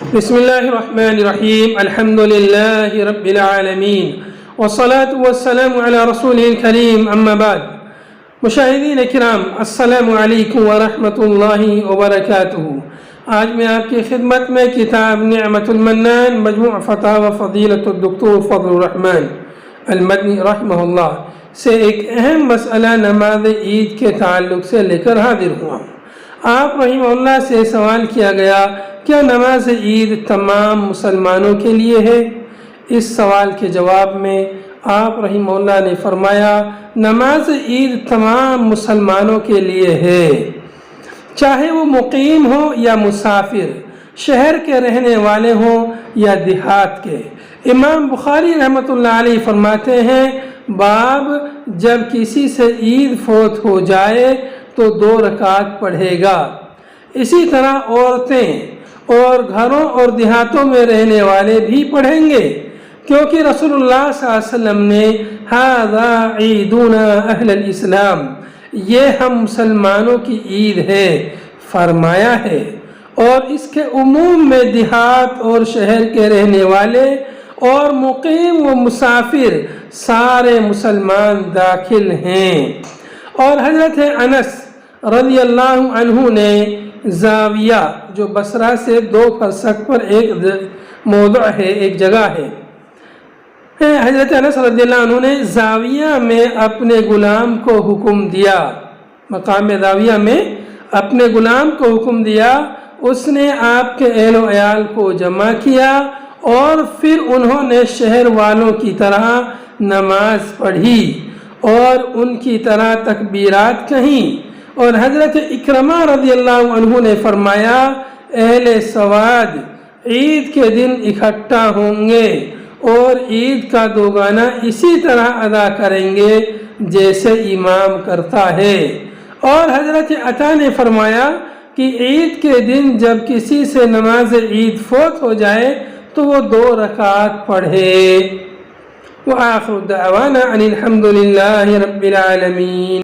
بسم اللہ الرحمن الرحیم الحمد للہ رب العالمین والصلاة والسلام علی رسول کریم اما بعد۔ مشاہدین کرام السلام علیکم ورحمۃ اللہ وبرکاتہ۔ آج میں آپ کی خدمت میں کتاب نعمت المنان مجموع فتاوی فضیلۃ الدکتور فضل الرحمن المدنی رحمہ اللہ سے ایک اہم مسئلہ نماز عید کے تعلق سے لے کر حاضر ہوا ہوں۔ آپ رحمہ اللہ سے سوال کیا گیا، کیا نماز عید تمام مسلمانوں کے لیے ہے؟ اس سوال کے جواب میں آپ رحمہ اللہ نے فرمایا، نماز عید تمام مسلمانوں کے لیے ہے، چاہے وہ مقیم ہو یا مسافر، شہر کے رہنے والے ہوں یا دیہات کے۔ امام بخاری رحمۃ اللہ علیہ فرماتے ہیں، باب جب کسی سے عید فوت ہو جائے تو 2 رکعت پڑھے گا۔ اسی طرح عورتیں اور گھروں اور دیہاتوں میں رہنے والے بھی پڑھیں گے، کیونکہ رسول اللہ صلی اللہ علیہ وسلم نے ھذا عیدنا اہل الاسلام، یہ ہم مسلمانوں کی عید ہے فرمایا ہے، اور اس کے عموم میں دیہات اور شہر کے رہنے والے اور مقیم و مسافر سارے مسلمان داخل ہیں۔ اور حضرت انس رضی اللہ عنہ نے زاویہ جو بصرہ سے 2 فرسخ پر ایک موضع ہے، ایک جگہ ہے، حضرت انس رضی اللہ عنہ نے زاویہ میں اپنے غلام کو حکم دیا، مقام زاویہ میں اپنے غلام کو حکم دیا، اس نے آپ کے اہل و عیال کو جمع کیا اور پھر انہوں نے شہر والوں کی طرح نماز پڑھی اور ان کی طرح تکبیرات کہیں۔ اور حضرت اکرمہ رضی اللہ عنہ نے فرمایا، اہل سواد عید کے دن اکٹھا ہوں گے اور عید کا 2 گانا اسی طرح ادا کریں گے جیسے امام کرتا ہے۔ اور حضرت عطا نے فرمایا کہ عید کے دن جب کسی سے نماز عید فوت ہو جائے تو وہ 2 رکعت پڑھے۔ وآخر دعوانا ان الحمد للہ رب العالمین۔